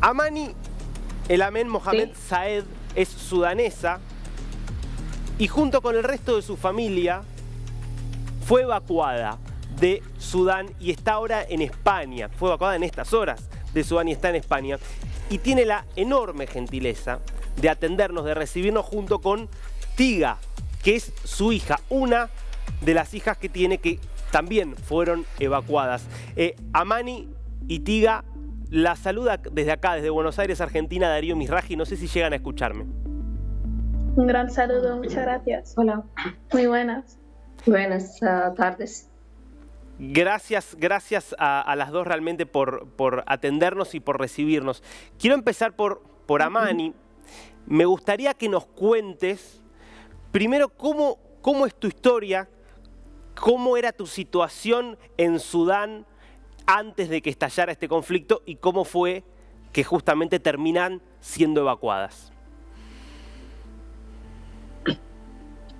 Amani Elamen Mohamed Sí. Saed es sudanesa y junto con el resto de su familia fue evacuada de Sudán y está ahora en España. Fue evacuada en estas horas de Sudán y está en España. Y tiene la enorme gentileza de atendernos, de recibirnos junto con Tiga, que es su hija, una de las hijas que tiene que también fueron evacuadas. Amani y Tiga, la saluda desde acá, desde Buenos Aires, Argentina, Darío Misraji. No sé si llegan a escucharme. Un gran saludo, muchas gracias. Hola, Muy buenas. buenas tardes. Gracias a las dos realmente por atendernos y por recibirnos. Quiero empezar por Amani. Me gustaría que nos cuentes primero cómo es tu historia, cómo era tu situación en Sudán antes de que estallara este conflicto y cómo fue que justamente terminan siendo evacuadas.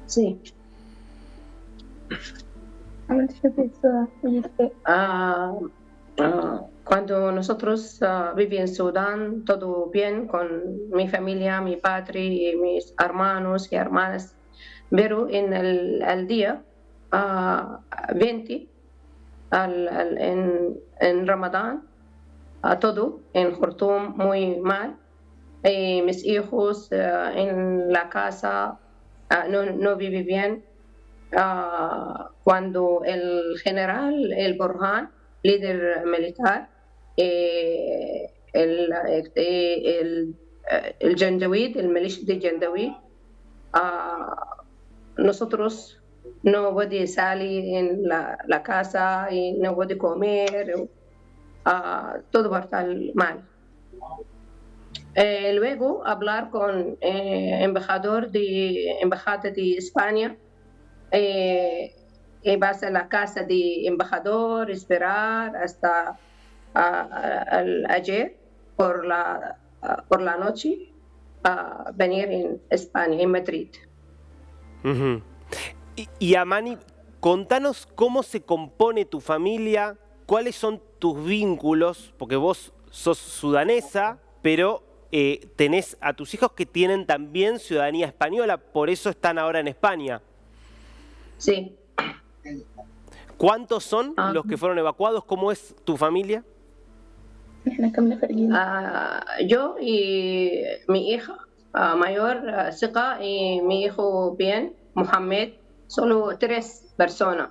Sí. Cuando nosotros viví en Sudán, todo bien con mi familia, mi padre y mis hermanos y hermanas. Pero en el día 20, en Ramadán, todo en Khartoum muy mal. Mis hijos en la casa no viven bien. Cuando el general, el Burhan, líder militar, el Janjaweed, el milicia de Janjaweed, nosotros no podemos salir en la casa y no podemos comer, todo va a estar mal. Luego hablar con embajada de España. Vas a la casa de embajador, esperar hasta ayer por la noche venir en España, en Madrid. Uh-huh. Y Amani, contanos cómo se compone tu familia, cuáles son tus vínculos, porque vos sos sudanesa, pero tenés a tus hijos que tienen también ciudadanía española, por eso están ahora en España. Sí. ¿Cuántos son los que fueron evacuados? ¿Cómo es tu familia? Yo y mi hija mayor, Sika, y mi hijo bien, Mohamed, solo 3 personas.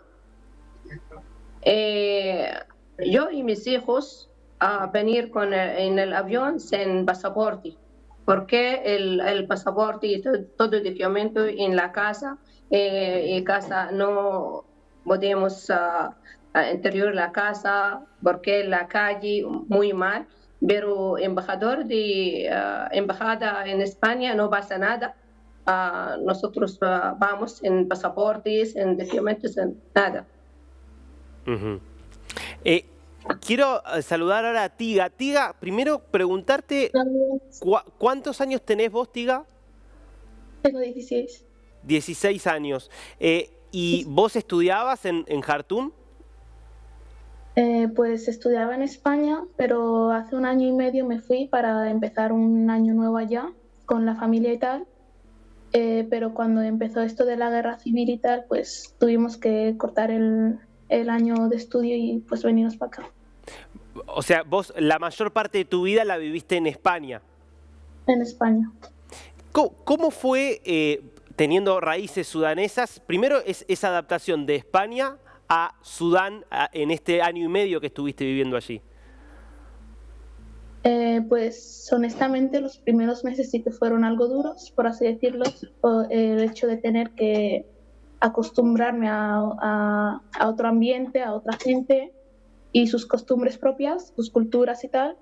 Yo y mis hijos venir en el avión sin pasaporte, porque el pasaporte y todo el documento en la casa, y casa no podemos interior la casa porque la calle muy mal, pero embajada en España no pasa nada. Nosotros vamos en pasaportes, en documentos, en nada. Uh-huh. Quiero saludar ahora a Tiga. Tiga, primero preguntarte, ¿cuántos años tenés vos, Tiga? Tengo 16. 16 años. ¿Y vos estudiabas en Jartum? Pues estudiaba en España, pero hace 1 año y medio me fui para empezar un año nuevo allá con la familia y tal. Pero cuando empezó esto de la guerra civil y tal, pues tuvimos que cortar el año de estudio y pues venirnos para acá. O sea, vos la mayor parte de tu vida la viviste en España. En España. ¿Cómo fue, teniendo raíces sudanesas, primero esa adaptación de España a Sudán en este año y medio que estuviste viviendo allí? Pues honestamente los primeros meses sí que fueron algo duros, por así decirlo, el hecho de tener que acostumbrarme a otro ambiente, a otra gente y sus costumbres propias, sus culturas y tal.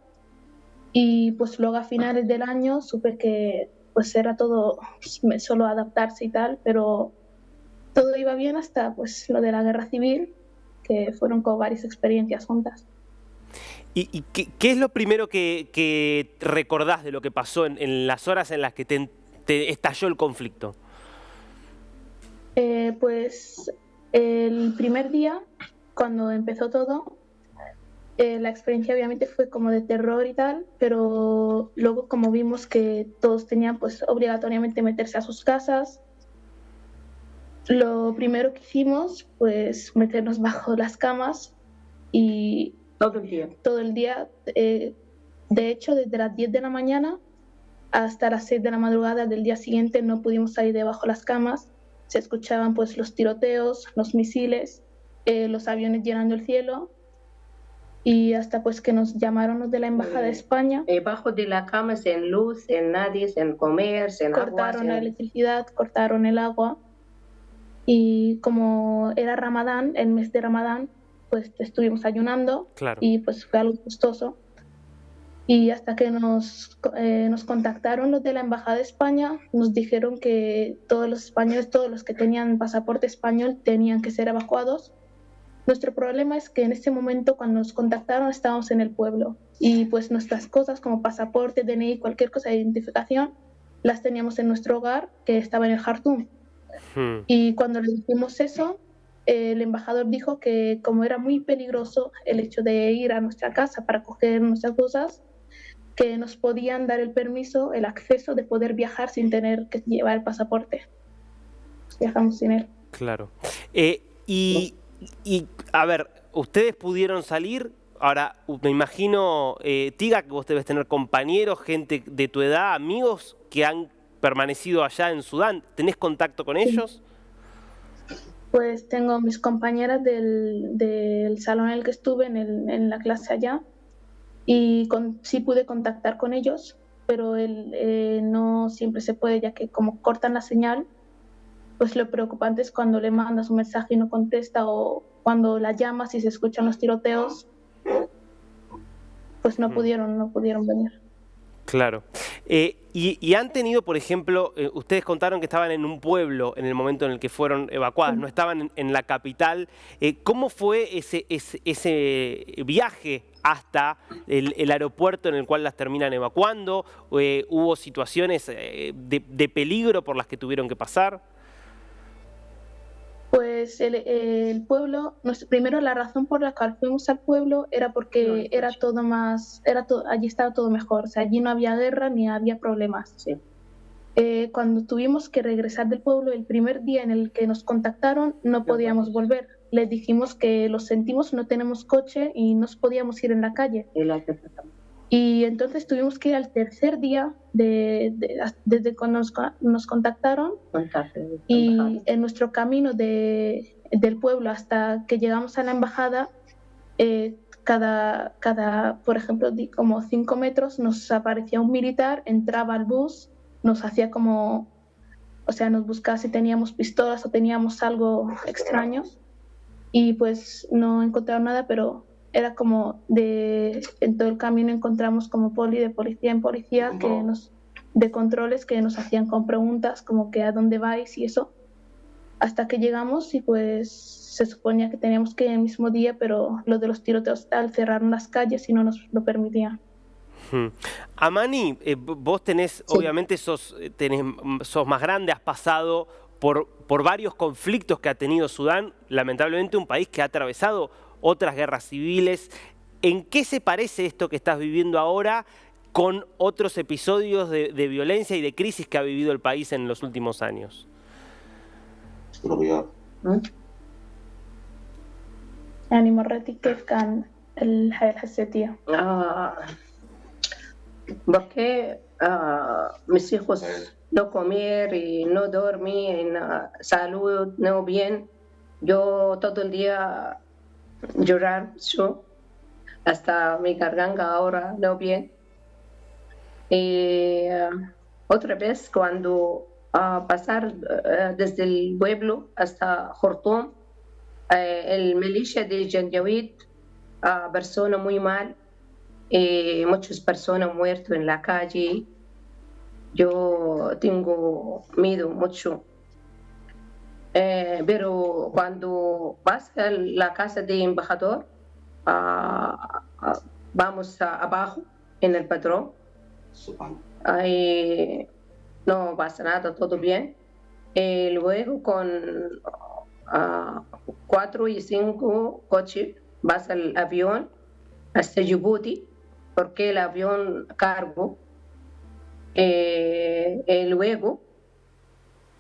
Y pues luego a finales del año supe que pues era todo solo adaptarse y tal, pero todo iba bien hasta pues lo de la guerra civil, que fueron con varias experiencias juntas. ¿Y qué es lo primero que recordás de lo que pasó en las horas en las que te estalló el conflicto? Pues el primer día, cuando empezó todo, La experiencia obviamente fue como de terror y tal, pero luego como vimos que todos tenían pues obligatoriamente meterse a sus casas, lo primero que hicimos pues meternos bajo las camas y todo el día. todo el día, de hecho desde las 10 de la mañana hasta las 6 de la madrugada del día siguiente no pudimos salir de bajo las camas, se escuchaban pues los tiroteos, los misiles, los aviones llenando el cielo y hasta pues que nos llamaron los de la Embajada de España. Bajo de la cama, sin luz, sin nadie, sin comer, sin agua. Cortaron la electricidad, cortaron el agua y como era Ramadán, el mes de Ramadán, pues estuvimos ayunando. Claro. Y pues fue algo costoso. Y hasta que nos contactaron los de la Embajada de España, nos dijeron que todos los españoles, todos los que tenían pasaporte español tenían que ser evacuados. Nuestro problema es que en ese momento cuando nos contactaron estábamos en el pueblo y pues nuestras cosas como pasaporte, DNI, cualquier cosa de identificación las teníamos en nuestro hogar que estaba en el Jartum. Y cuando le dijimos eso, el embajador dijo que como era muy peligroso el hecho de ir a nuestra casa para coger nuestras cosas, que nos podían dar el permiso, el acceso de poder viajar sin tener que llevar el pasaporte. Viajamos sin él. Claro. Y a ver, ustedes pudieron salir. Ahora, me imagino, Tiga, que vos debes tener compañeros, gente de tu edad, amigos que han permanecido allá en Sudán. ¿Tenés contacto con ellos? Pues tengo mis compañeras del salón en el que estuve, en la clase allá, y sí pude contactar con ellos, pero no siempre se puede, ya que como cortan la señal, pues lo preocupante es cuando le mandas un mensaje y no contesta, o cuando la llamas y se escuchan los tiroteos, pues no pudieron venir. Claro. Y han tenido, por ejemplo, ustedes contaron que estaban en un pueblo en el momento en el que fueron evacuadas, no estaban en la capital. ¿Cómo fue ese viaje hasta el aeropuerto en el cual las terminan evacuando? ¿Hubo situaciones de peligro por las que tuvieron que pasar? Pues el pueblo, primero la razón por la cual fuimos al pueblo era porque era todo más, allí estaba todo mejor, o sea, allí no había guerra ni había problemas. Sí. Cuando tuvimos que regresar del pueblo, el primer día en el que nos contactaron, no podíamos volver. Les dijimos que lo sentimos, no tenemos coche y no podíamos ir en la calle. Y entonces tuvimos que ir al tercer día desde cuando nos contactaron, y en nuestro camino del pueblo hasta que llegamos a la embajada, por ejemplo, como 5 metros nos aparecía un militar, entraba al bus, nos hacía como, o sea, nos buscaba si teníamos pistolas o teníamos algo extraño, y pues no encontraron nada, pero era como en todo el camino encontramos como de policía en policía, de controles que nos hacían con preguntas como que a dónde vais y eso, hasta que llegamos y pues se suponía que teníamos que ir el mismo día, pero lo de los tiroteos tal cerraron las calles y no nos lo permitían. Amani, vos tenés, sí, obviamente sos más grande, has pasado por varios conflictos que ha tenido Sudán, lamentablemente un país que ha atravesado otras guerras civiles. ¿En qué se parece esto que estás viviendo ahora con otros episodios de violencia y de crisis que ha vivido el país en los últimos años? يعني مراتي كيف كان الحياة الحسيتية؟ Porque mis hijos no comer y no dormir, en salud no bien. Yo todo el día llorar mucho, hasta mi garganta ahora no bien. Y otra vez cuando pasar desde el pueblo hasta Jartum, el milicia de Janjaweed, persona muy mal, muchas personas muertas en la calle. Yo tengo miedo mucho. Pero cuando vas a la casa del embajador, vamos abajo en el patrón. No pasa nada, todo bien. Luego con 4 y 5 coches vas al avión hasta Djibouti, porque el avión cargo, luego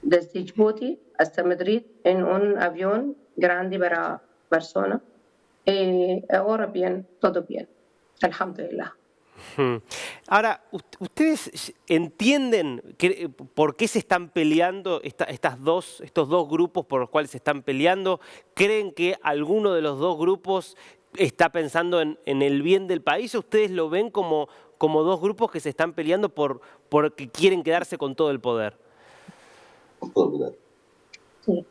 desde Djibouti hasta Madrid en un avión grande para Barcelona. Ahora bien, todo bien, alhamdulillah. Ahora, ¿ustedes entienden por qué se están peleando estos dos grupos por los cuales se están peleando? ¿Creen que alguno de los dos grupos está pensando en el bien del país o ustedes lo ven como dos grupos que se están peleando porque quieren quedarse con todo el poder? Con todo el poder. Sí.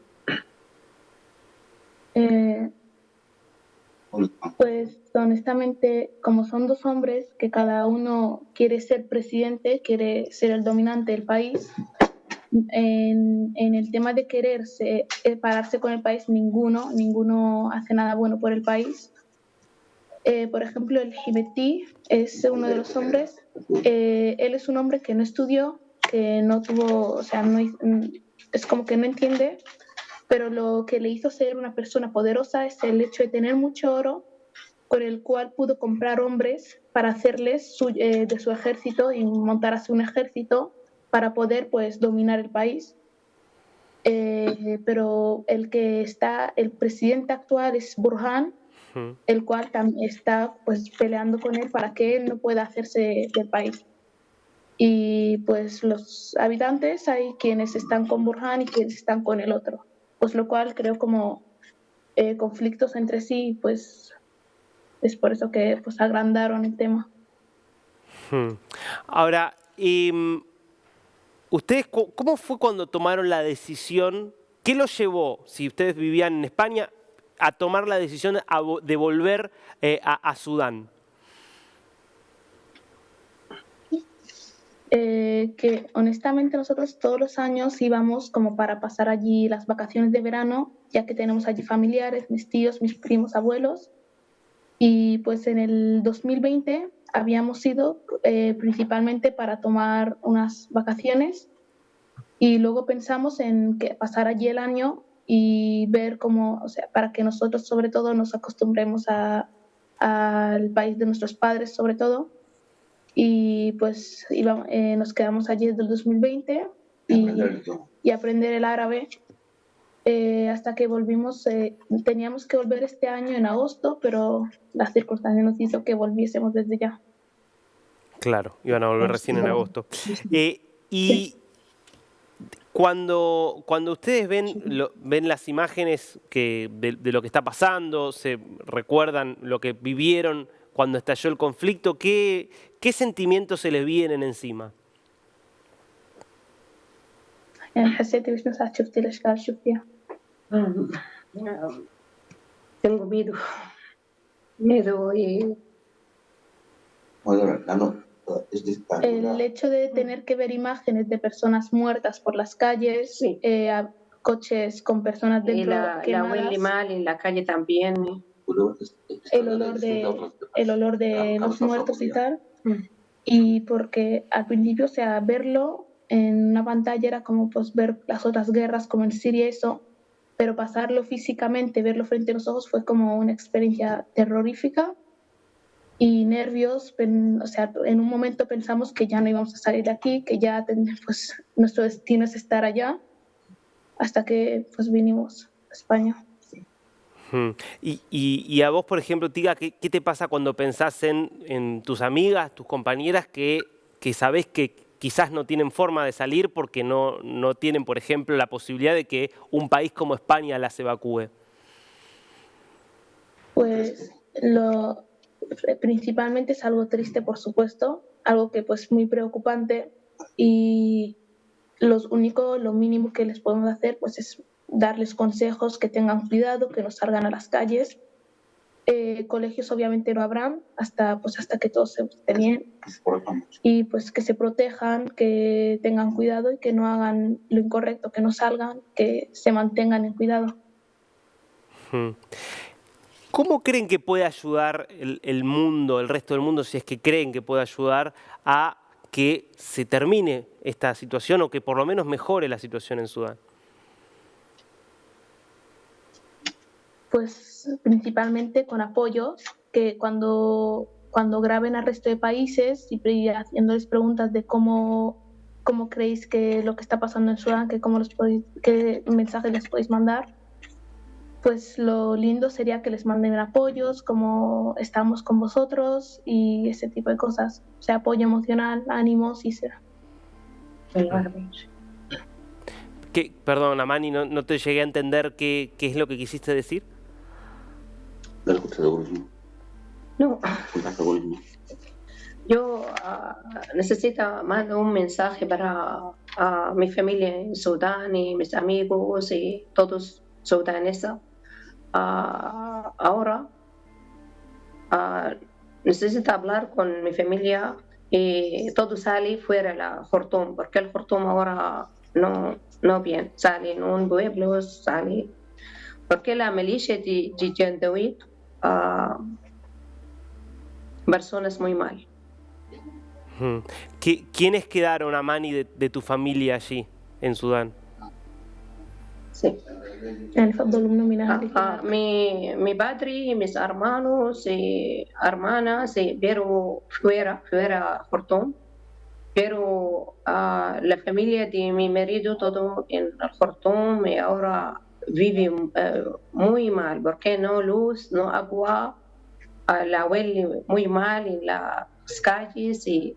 Pues honestamente, como son dos hombres que cada uno quiere ser presidente, quiere ser el dominante del país, en el tema de querer pararse con el país, ninguno hace nada bueno por el país. Por ejemplo, el Himeti es uno de los hombres, él es un hombre que no estudió, que no tuvo, o sea, es como que no entiende, pero lo que le hizo ser una persona poderosa es el hecho de tener mucho oro, con el cual pudo comprar hombres para hacerles de su ejército y montar así un ejército para poder pues dominar el país. Pero el presidente actual es Burhan, el cual también está pues peleando con él para que él no pueda hacerse del país. Y pues los habitantes hay quienes están con Burhan y quienes están con el otro, pues lo cual creo como conflictos entre sí, pues es por eso que pues agrandaron el tema. Ahora, ¿ustedes cómo fue cuando tomaron la decisión? ¿Qué los llevó, si ustedes vivían en España, a tomar la decisión de volver a Sudán? Que honestamente nosotros todos los años íbamos como para pasar allí las vacaciones de verano, ya que tenemos allí familiares, mis tíos, mis primos, abuelos. Y pues en el 2020 habíamos ido principalmente para tomar unas vacaciones y luego pensamos en que pasar allí el año y ver cómo, o sea, para que nosotros sobre todo nos acostumbremos al país de nuestros padres sobre todo. Y pues nos quedamos allí desde el 2020 y aprender el árabe hasta que volvimos. Teníamos que volver este año en agosto, pero las circunstancias nos hizo que volviésemos desde ya. Claro, iban a volver recién en agosto. Y Sí. cuando ustedes ven las imágenes de lo que está pasando, se recuerdan lo que vivieron cuando estalló el conflicto, ¿qué sentimientos se les vienen encima? حسيتي بس ساعة شفتي الأشكال شفتيها؟ Tengo miedo. Miedo y El hecho de tener que ver imágenes de personas muertas por las calles, sí. Coches con personas Y dentro la quemadas, huele mal en la calle también. el olor de los muertos y tal. Y porque al principio, o sea, verlo en una pantalla era como pues ver las otras guerras como en Siria y eso, pero pasarlo físicamente, verlo frente a los ojos fue como una experiencia terrorífica y nervios, o sea, en un momento pensamos que ya no íbamos a salir de aquí, que ya pues nuestro destino es estar allá, hasta que pues vinimos a España. Y a vos, por ejemplo, Tiga, ¿qué te pasa cuando pensás en tus amigas, tus compañeras que sabés que quizás no tienen forma de salir porque no tienen, por ejemplo, la posibilidad de que un país como España las evacúe? Pues principalmente es algo triste, por supuesto, algo que pues muy preocupante y lo mínimo que les podemos hacer pues es darles consejos, que tengan cuidado, que no salgan a las calles. Colegios obviamente no habrán hasta que todo se esté bien y pues que se protejan, que tengan cuidado y que no hagan lo incorrecto, que no salgan, que se mantengan en cuidado. ¿Cómo creen que puede ayudar el mundo, el resto del mundo, si es que creen que puede ayudar a que se termine esta situación o que por lo menos mejore la situación en Sudán? Pues principalmente con apoyos que cuando graben al resto de países y haciéndoles preguntas de cómo creéis que lo que está pasando en Sudán, qué mensajes les podéis mandar, pues lo lindo sería que les manden apoyos, como estamos con vosotros y ese tipo de cosas. O sea, apoyo emocional, ánimos y será. Perdón, Amani, no te llegué a entender qué es lo que quisiste decir. No, yo necesito mandar un mensaje para mi familia en Sudán y mis amigos y todos sudaneses. Ahora necesito hablar con mi familia y todo sale fuera de la Jartum, porque el Jartum ahora no bien, sale en un pueblo, sale, porque la milicia de Janjaweed personas muy mal. ¿Quiénes quedaron, Amani, de tu familia allí, en Sudán? Sí. Mi padre y mis hermanos y hermanas, pero fuera Jartum. Pero la familia de mi marido, todo en el Jartum, y ahora vive muy mal, porque no luz, no agua, la huele muy mal en las calles y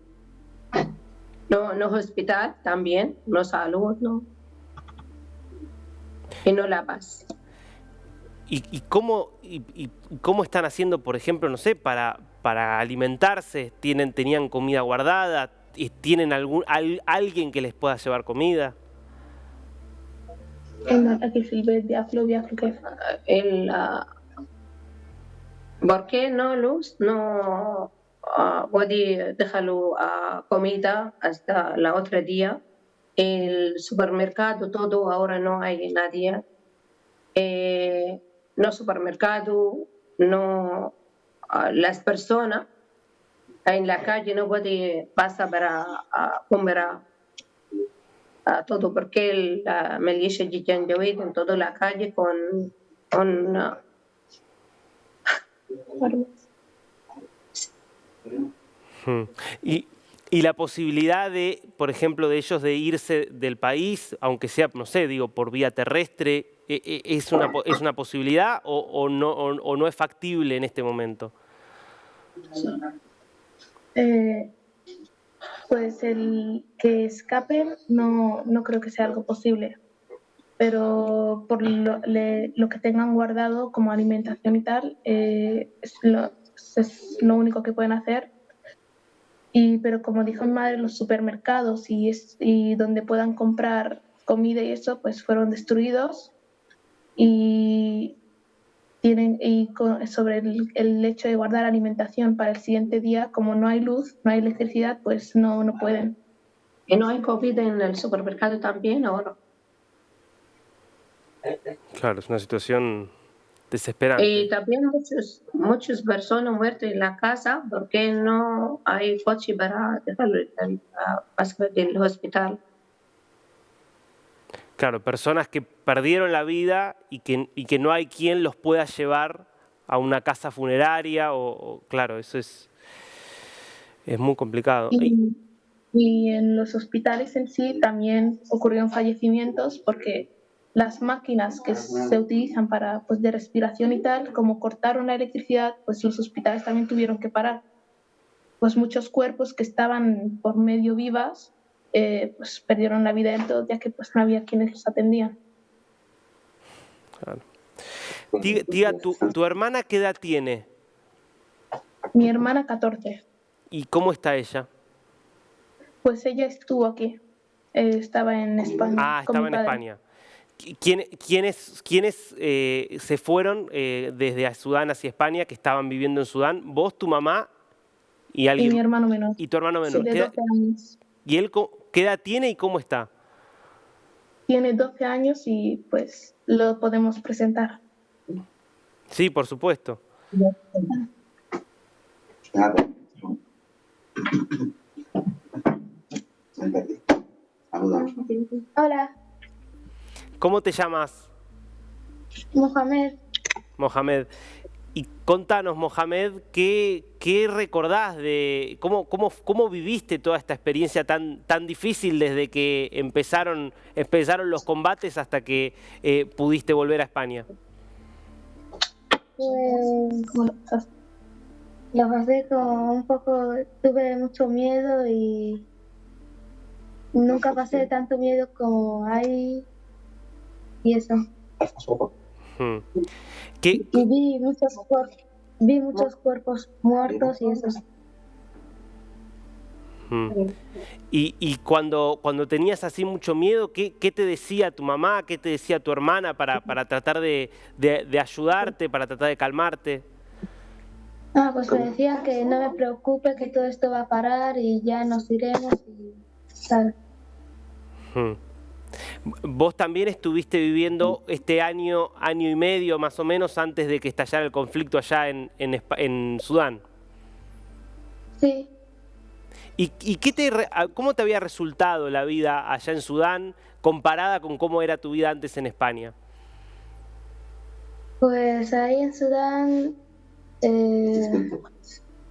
no hospital también, no salud, no. Y no la paz. ¿Y cómo están haciendo, por ejemplo, no sé, para alimentarse? ¿Tenían comida guardada? ¿Tienen alguien que les pueda llevar comida? ¿Por qué no luz? No puede dejarlo comida hasta el otro día. El supermercado, todo, ahora no hay nadie. No supermercado, no las personas en la calle no pueden pasar para comer todo, porque la milicia de Janjaweed en toda la calle con Y la posibilidad de, por ejemplo, de ellos de irse del país, aunque sea, no sé, digo, por vía terrestre, ¿es una posibilidad o no es factible en este momento? Pues el que escapen no creo que sea algo posible, pero por lo que tengan guardado como alimentación y tal, es lo único que pueden hacer. Pero como dijo mi madre, los supermercados y donde puedan comprar comida y eso, pues fueron destruidos. Y sobre el hecho de guardar alimentación para el siguiente día, como no hay luz, no hay electricidad, pues no pueden. ¿Y no hay COVID en el supermercado también ahora? Claro, es una situación desesperante. Y también muchas personas muertas en la casa porque no hay coche para dejarlo del hospital. Claro, personas que perdieron la vida y que no hay quien los pueda llevar a una casa funeraria claro, eso es muy complicado. Y en los hospitales en sí también ocurrieron fallecimientos porque las máquinas que se utilizan para de respiración y tal, como cortaron la electricidad, pues los hospitales también tuvieron que parar. Pues muchos cuerpos que estaban por medio vivas pues perdieron la vida dentro, ya que pues no había quienes los atendían. Claro. Tía, ¿tu hermana qué edad tiene? Mi hermana 14. ¿Y cómo está ella? Pues ella estuvo aquí, estaba en España. Ah, estaba en España. ¿Quiénes se fueron desde Sudán hacia España, que estaban viviendo en Sudán? ¿Vos, tu mamá y alguien? Y mi hermano menor. ¿Y tu hermano menor? Sí, de 12 años. ¿Y él qué edad tiene y cómo está? Tiene 12 años y pues lo podemos presentar. Sí, por supuesto. Hola. ¿Cómo te llamas? Mohamed. Mohamed. ¿Y Contanos, Mohamed, ¿qué recordás de cómo viviste toda esta experiencia tan difícil desde que empezaron los combates hasta que pudiste volver a España? Pues lo pasé como un poco, tuve mucho miedo y nunca pasé tanto miedo como ahí y eso. Hmm. Y vi muchos cuerpos muertos y eso. Y cuando tenías así mucho miedo, ¿qué te decía tu mamá, qué te decía tu hermana para tratar de ayudarte, para tratar de calmarte? Pues me decían que no me preocupe, que todo esto va a parar y ya nos iremos y tal. Vos también estuviste viviendo este año y medio más o menos antes de que estallara el conflicto allá en Sudán. Sí. ¿Y cómo te había resultado la vida allá en Sudán comparada con cómo era tu vida antes en España? Pues ahí en Sudán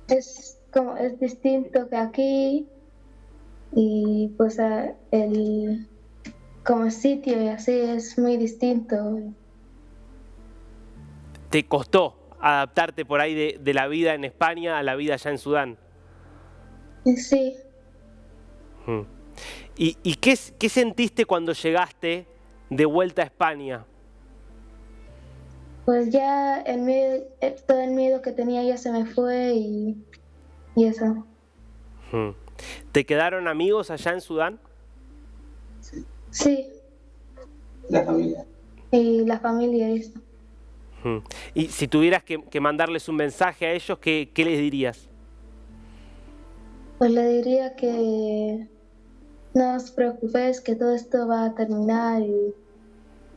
es distinto que aquí y pues como sitio y así es muy distinto. ¿Te costó adaptarte por ahí de la vida en España a la vida allá en Sudán? Sí. ¿Y qué sentiste cuando llegaste de vuelta a España? Pues ya todo el miedo que tenía ya se me fue y eso. ¿Te quedaron amigos allá en Sudán? Sí. La familia. Y la familia y eso. Y si tuvieras que mandarles un mensaje a ellos, ¿qué les dirías? Pues le diría que no os preocupéis, que todo esto va a terminar y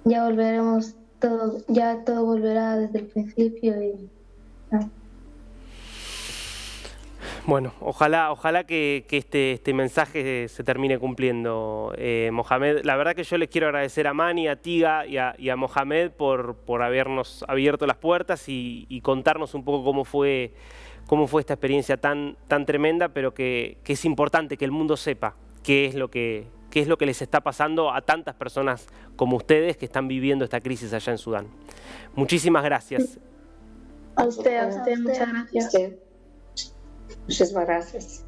ya volveremos todo volverá desde el principio y no. Bueno, ojalá que este mensaje se termine cumpliendo, Mohamed. La verdad que yo les quiero agradecer a Mani, a Tiga y a Mohamed por habernos abierto las puertas y contarnos un poco cómo fue esta experiencia tan tremenda, pero que es importante que el mundo sepa qué es lo que les está pasando a tantas personas como ustedes que están viviendo esta crisis allá en Sudán. Muchísimas gracias. A usted, muchas gracias. Muchísimas gracias.